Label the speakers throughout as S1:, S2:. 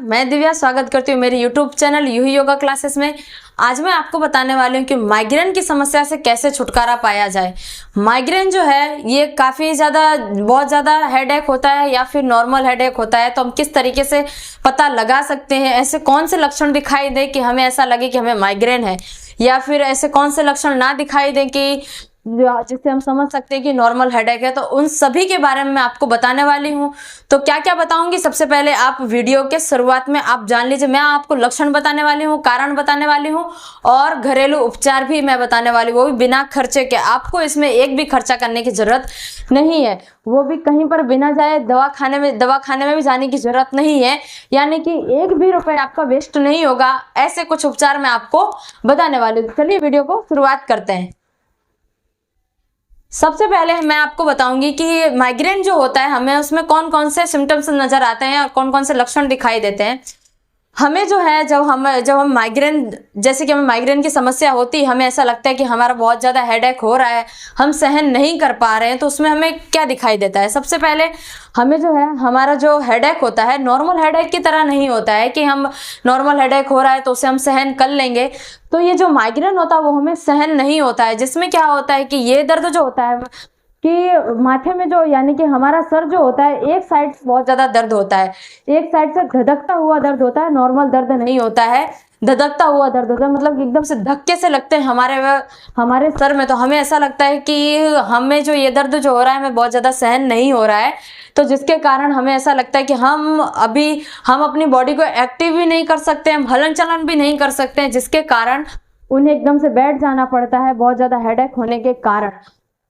S1: मैं दिव्या स्वागत करती हूँ मेरे YouTube चैनल यूही योगा क्लासेस में। आज मैं आपको बताने वाली हूँ कि माइग्रेन की समस्या से कैसे छुटकारा पाया जाए। माइग्रेन जो है ये बहुत ज़्यादा हेडेक होता है या फिर नॉर्मल हेडेक होता है, तो हम किस तरीके से पता लगा सकते हैं, ऐसे कौन से लक्षण दिखाई दे कि हमें ऐसा लगे कि हमें माइग्रेन है, या फिर ऐसे कौन से लक्षण ना दिखाई दे कि जिससे हम समझ सकते हैं कि नॉर्मल हेडेक है। तो उन सभी के बारे में मैं आपको बताने वाली हूँ। तो क्या क्या बताऊंगी, सबसे पहले आप वीडियो के शुरुआत में आप जान लीजिए, मैं आपको लक्षण बताने वाली हूँ, कारण बताने वाली हूँ और घरेलू उपचार भी मैं बताने वाली हूँ, वो भी बिना खर्चे के। आपको इसमें एक भी खर्चा करने की जरूरत नहीं है, वो भी कहीं पर बिना जाए दवाखाने में भी जाने की जरूरत नहीं है, यानी कि एक भी रुपए आपका वेस्ट नहीं होगा। ऐसे कुछ उपचार मैं आपको बताने वाली हूँ। चलिए वीडियो को शुरुआत करते हैं। सबसे पहले मैं आपको बताऊंगी कि माइग्रेन जो होता है हमें उसमें कौन कौन से सिम्टम्स नजर आते हैं और कौन कौन से लक्षण दिखाई देते हैं। हमें जो है जब हम माइग्रेन, जैसे कि हमें माइग्रेन की समस्या होती है, हमें ऐसा लगता है कि हमारा बहुत ज़्यादा हेडेक हो रहा है, हम सहन नहीं कर पा रहे हैं, तो उसमें हमें क्या दिखाई देता है। सबसे पहले हमें जो है हमारा जो हेडेक होता है नॉर्मल हेडेक की तरह नहीं होता है कि हम नॉर्मल हेडेक हो रहा है तो उसे हम सहन कर लेंगे। तो ये जो माइग्रेन होता है वो हमें सहन नहीं होता है, जिसमें क्या होता है कि ये दर्द जो होता है कि माथे में जो, यानी कि हमारा सर जो होता है एक साइड से बहुत ज्यादा दर्द होता है, एक साइड से धधकता हुआ दर्द होता है, नॉर्मल दर्द नहीं होता है, धधकता हुआ दर्द होता है, मतलब एकदम से धक्के से लगते हैं हमारे सर में। तो हमें ऐसा लगता है कि हमें जो ये दर्द जो हो रहा है हमें बहुत ज्यादा सहन नहीं हो रहा है, तो जिसके कारण हमें ऐसा लगता है कि हम अपनी बॉडी को एक्टिव भी नहीं कर सकते, हम हलन चलन भी नहीं कर सकते हैं, जिसके कारण उन्हें एकदम से बैठ जाना पड़ता है बहुत ज्यादा हेडेक होने के कारण।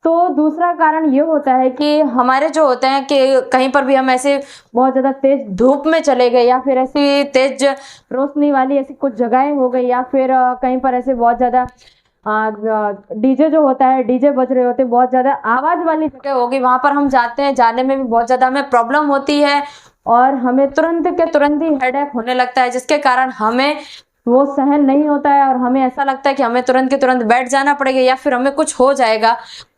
S1: तो दूसरा कारण ये होता है कि हमारे जो होते हैं कि कहीं पर भी हम ऐसे बहुत ज़्यादा तेज धूप में चले गए, या फिर ऐसी तेज रोशनी वाली ऐसी कुछ जगहें हो गई, या फिर कहीं पर ऐसे बहुत ज़्यादा डीजे जो होता है, डीजे बज रहे होते हैं, बहुत ज़्यादा आवाज़ वाली जगह होगी, वहाँ पर हम जाते हैं, जाने में भी बहुत ज़्यादा हमें प्रॉब्लम होती है और हमें तुरंत के तुरंत ही हेडेक होने लगता है, जिसके कारण हमें वो सहन नहीं होता है और हमें ऐसा लगता है कि हमें तुरंत के तुरंत बैठ जाना पड़ेगा या फिर हमें कुछ हो जाएगा।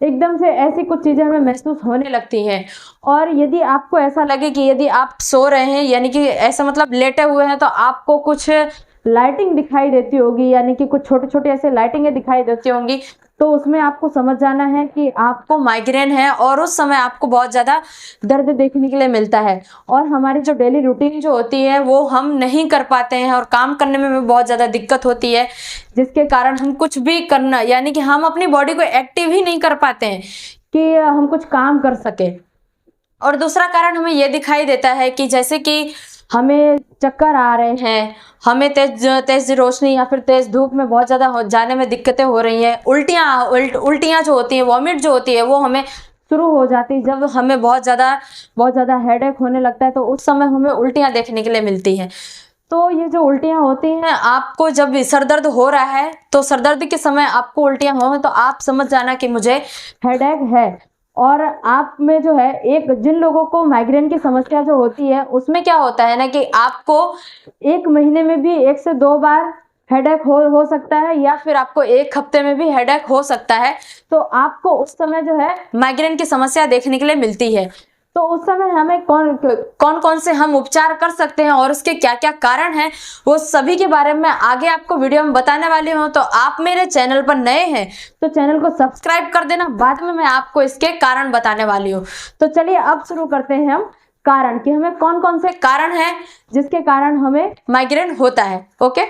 S1: एकदम से ऐसी कुछ चीज़ें हमें महसूस होने लगती हैं। और यदि आपको ऐसा लगे कि यदि आप सो रहे हैं, यानी कि ऐसा मतलब लेटे हुए हैं, तो आपको कुछ लाइटिंग दिखाई देती होगी, यानी कि कुछ छोटे छोटे ऐसे लाइटिंगें दिखाई देती होंगी, तो उसमें आपको समझ जाना है कि आपको माइग्रेन है और उस समय आपको बहुत ज़्यादा दर्द देखने के लिए मिलता है। और हमारी जो डेली रूटीन जो होती है वो हम नहीं कर पाते हैं और काम करने में भी बहुत ज़्यादा दिक्कत होती है, जिसके कारण हम कुछ भी करना, यानी कि हम अपनी बॉडी को एक्टिव ही नहीं कर पाते हैं कि हम कुछ काम कर सके। और दूसरा कारण हमें ये दिखाई देता है कि जैसे कि हमें चक्कर आ रहे हैं, हमें तेज रोशनी या फिर तेज धूप में बहुत ज़्यादा जाने में दिक्कतें हो रही हैं, उल्टियाँ जो होती हैं, वॉमिट जो होती है वो हमें शुरू हो जाती है। जब हमें बहुत ज़्यादा हेडेक होने लगता है तो उस समय हमें उल्टियाँ देखने के लिए मिलती हैं। तो ये जो उल्टियाँ होती हैं, आपको जब सर दर्द हो रहा है तो सर दर्द के समय आपको उल्टियाँ हो तो आप समझ जाना कि मुझे हेडेक है। और आप में जो है जिन लोगों को माइग्रेन की समस्या जो होती है उसमें क्या होता है ना कि आपको एक महीने में भी 1 से 2 बार हेडेक हो सकता है, या फिर आपको 1 हफ्ते में भी हेडेक हो सकता है। तो आपको उस समय जो है माइग्रेन की समस्या देखने के लिए मिलती है। तो उस समय हमें कौन से हम उपचार कर सकते हैं और उसके क्या क्या कारण हैं, वो सभी के बारे में आगे आपको वीडियो में बताने वाली हूँ। तो आप मेरे चैनल पर नए हैं तो चैनल को सब्सक्राइब कर देना, बाद में मैं आपको इसके कारण बताने वाली हूँ। तो चलिए अब शुरू करते हैं हम कारण, कि हमें कौन कौन से कारण हैं जिसके कारण हमें माइग्रेन होता है। ओके,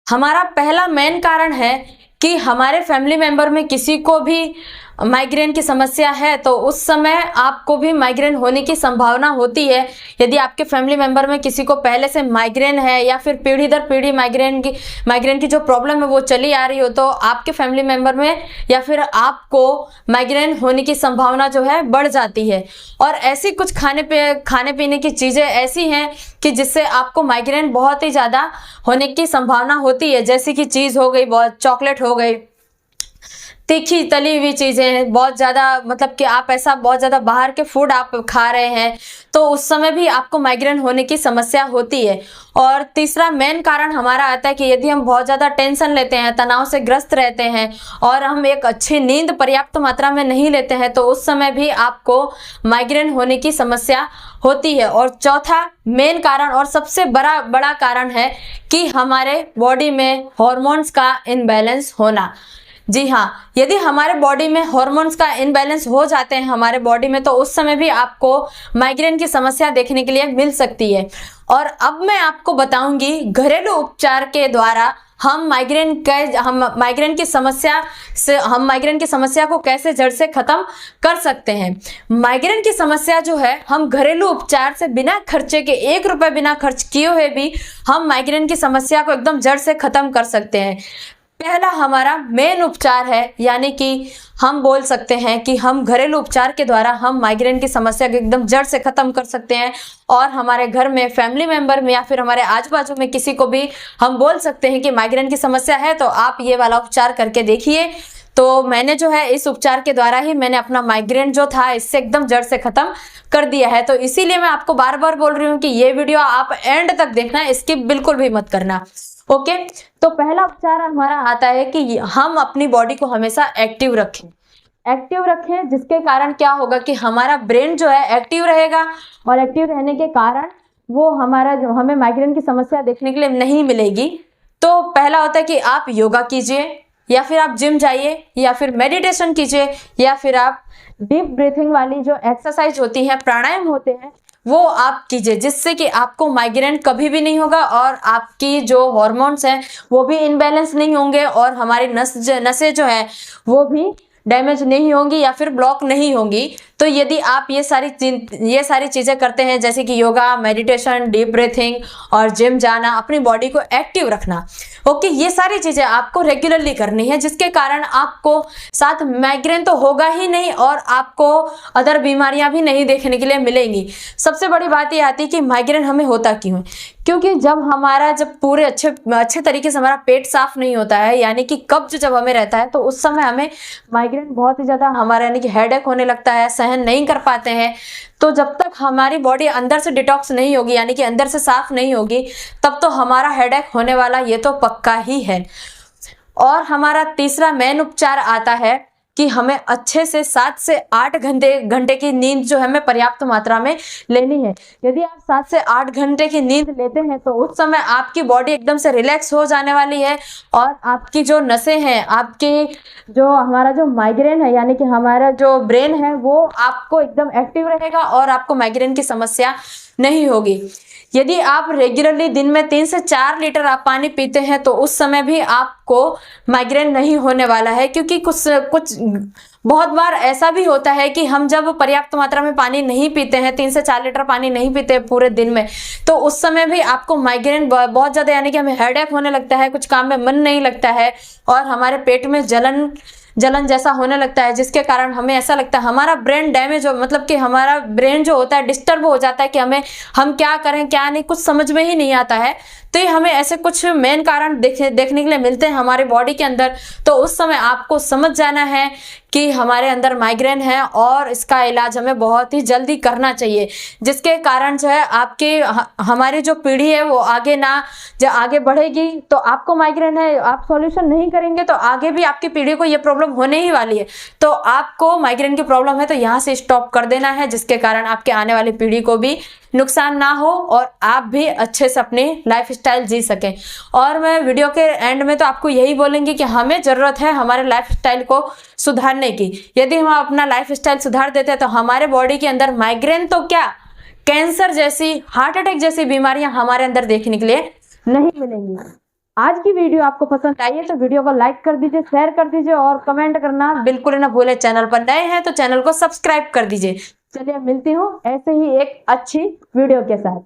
S1: हमारा पहला मेन कारण है कि हमारे फैमिली मेंबर में किसी को भी माइग्रेन की समस्या है तो उस समय आपको भी माइग्रेन होने की संभावना होती है। यदि आपके फैमिली मेंबर में किसी को पहले से माइग्रेन है या फिर पीढ़ी दर पीढ़ी माइग्रेन की जो प्रॉब्लम है वो चली आ रही हो, तो आपके फैमिली मेंबर में या फिर आपको माइग्रेन होने की संभावना जो है बढ़ जाती है। और ऐसी कुछ खाने पीने की चीज़ें ऐसी हैं कि जिससे आपको माइग्रेन बहुत ही ज़्यादा होने की संभावना होती है, जैसे कि चीज़ हो गई, बहुत चॉकलेट हो गई, तीखी तली हुई चीज़ें, बहुत ज़्यादा मतलब कि आप ऐसा बहुत ज़्यादा बाहर के फूड आप खा रहे हैं, तो उस समय भी आपको माइग्रेन होने की समस्या होती है। और तीसरा मेन कारण हमारा आता है कि यदि हम बहुत ज़्यादा टेंशन लेते हैं, तनाव से ग्रस्त रहते हैं और हम एक अच्छी नींद पर्याप्त मात्रा में नहीं लेते हैं, तो उस समय भी आपको माइग्रेन होने की समस्या होती है। और चौथा मेन कारण और सबसे बड़ा कारण है कि हमारे बॉडी में हॉर्मोन्स का इनबैलेंस होना। जी हाँ, यदि हमारे बॉडी में हॉर्मोन्स का इनबैलेंस हो जाते हैं हमारे बॉडी में, तो उस समय भी आपको माइग्रेन की समस्या देखने के लिए मिल सकती है। और अब मैं आपको बताऊंगी घरेलू उपचार के द्वारा हम माइग्रेन की समस्या को कैसे जड़ से खत्म कर सकते हैं। माइग्रेन की समस्या जो है, हम घरेलू उपचार से बिना खर्चे के, 1 रुपए बिना खर्च किए हुए भी हम माइग्रेन की समस्या को एकदम जड़ से खत्म कर सकते हैं। पहला हमारा मेन उपचार है, यानी कि हम बोल सकते हैं कि हम घरेलू उपचार के द्वारा हम माइग्रेन की समस्या को एकदम जड़ से खत्म कर सकते हैं। और हमारे घर में, फैमिली मेंबर में या फिर हमारे आजू बाजू में किसी को भी हम बोल सकते हैं कि माइग्रेन की समस्या है, तो आप ये वाला उपचार करके देखिए। तो मैंने जो है इस उपचार के द्वारा ही मैंने अपना माइग्रेन जो था इससे एकदम जड़ से खत्म कर दिया है। तो इसीलिए मैं आपको बार बार बोल रही हूँ कि ये वीडियो आप एंड तक देखना, स्किप बिल्कुल भी मत करना। ओके, तो पहला उपचार हमारा आता है कि हम अपनी बॉडी को हमेशा एक्टिव रखें, जिसके कारण क्या होगा कि हमारा ब्रेन जो है एक्टिव रहेगा, और एक्टिव रहने के कारण वो हमें माइग्रेन की समस्या देखने के लिए नहीं मिलेगी। तो पहला होता है कि आप योगा कीजिए, या फिर आप जिम जाइए, या फिर मेडिटेशन कीजिए, या फिर आप डीप ब्रीथिंग वाली जो एक्सरसाइज होती है, प्राणायाम होते हैं, वो आप कीजिए, जिससे कि आपको माइग्रेन कभी भी नहीं होगा और आपकी जो हॉर्मोन्स हैं वो भी इनबैलेंस नहीं होंगे, और हमारी नसें जो है वो भी डैमेज नहीं होंगी या फिर ब्लॉक नहीं होंगी। तो यदि आप ये सारी चीज़ें करते हैं, जैसे कि योगा, मेडिटेशन, डीप ब्रीथिंग और जिम जाना, अपनी बॉडी को एक्टिव रखना, ओके, ये सारी चीज़ें आपको रेगुलरली करनी है, जिसके कारण आपको साथ माइग्रेन तो होगा ही नहीं और आपको अदर बीमारियां भी नहीं देखने के लिए मिलेंगी। सबसे बड़ी बात ये आती है कि माइग्रेन हमें होता क्यों है, क्योंकि जब पूरे अच्छे तरीके से हमारा पेट साफ नहीं होता है, यानी कि कब्ज जब हमें रहता है, तो उस समय हमें माइग्रेन बहुत ही ज़्यादा हमारा यानी कि हेडेक होने लगता है, सहन नहीं कर पाते हैं। तो जब तक हमारी बॉडी अंदर से डिटॉक्स नहीं होगी, यानी कि अंदर से साफ नहीं होगी, तब तो हमारा हेडेक होने वाला ये तो पक्का ही है। और हमारा तीसरा मेन उपचार आता है कि हमें अच्छे से 7 से 8 घंटे की नींद जो है हमें पर्याप्त मात्रा में लेनी है। यदि आप 7 से 8 घंटे की नींद लेते हैं, तो उस समय आपकी बॉडी एकदम से रिलैक्स हो जाने वाली है, और आपकी जो नसें हैं, हमारा जो माइग्रेन है, यानी कि हमारा जो ब्रेन है, वो आपको एकदम एक्टिव रहेगा और आपको माइग्रेन की समस्या नहीं होगी। यदि आप रेगुलरली दिन में 3 से 4 लीटर आप पानी पीते हैं, तो उस समय भी आपको माइग्रेन नहीं होने वाला है, क्योंकि कुछ बहुत बार ऐसा भी होता है कि हम जब पर्याप्त मात्रा में पानी नहीं पीते हैं, 3 से 4 लीटर पानी नहीं पीते पूरे दिन में, तो उस समय भी आपको माइग्रेन बहुत ज़्यादा, यानी कि हमें हेडेक होने लगता है, कुछ काम में मन नहीं लगता है, और हमारे पेट में जलन जैसा होने लगता है, जिसके कारण हमें ऐसा लगता है हमारा ब्रेन डैमेज हो, मतलब कि हमारा ब्रेन जो होता है डिस्टर्ब हो जाता है कि हम क्या करें क्या नहीं, कुछ समझ में ही नहीं आता है। तो ये हमें ऐसे कुछ मेन कारण देखने के लिए मिलते हैं हमारे बॉडी के अंदर। तो उस समय आपको समझ जाना है कि हमारे अंदर माइग्रेन है और इसका इलाज हमें बहुत ही जल्दी करना चाहिए, जिसके कारण जो है हमारी जो पीढ़ी है वो आगे बढ़ेगी। तो आपको माइग्रेन है, आप सॉल्यूशन नहीं करेंगे तो आगे भी आपकी पीढ़ी को ये प्रॉब्लम होने ही वाली है। तो आपको माइग्रेन की प्रॉब्लम है तो यहाँ से स्टॉप कर देना है, जिसके कारण आपके आने वाली पीढ़ी को भी नुकसान ना हो और आप भी अच्छे से अपनी लाइफ स्टाइल जी सकें। और मैं वीडियो के एंड में तो आपको यही बोलेंगे कि हमें ज़रूरत है हमारे लाइफ स्टाइल को सुधारने की। यदि हम अपना लाइफ स्टाइल सुधार देते हैं तो हमारे बॉडी के अंदर माइग्रेन तो क्या, कैंसर जैसी, हार्ट अटैक जैसी बीमारियां हमारे अंदर देखने के लिए नहीं मिलेंगी। आज की वीडियो आपको पसंद आई है तो वीडियो को लाइक कर दीजिए, शेयर कर दीजिए और कमेंट करना बिल्कुल ना भूले। चैनल पर नए हैं तो चैनल को सब्सक्राइब कर दीजिए। चलिए मिलती हूँ ऐसे ही एक अच्छी वीडियो के साथ।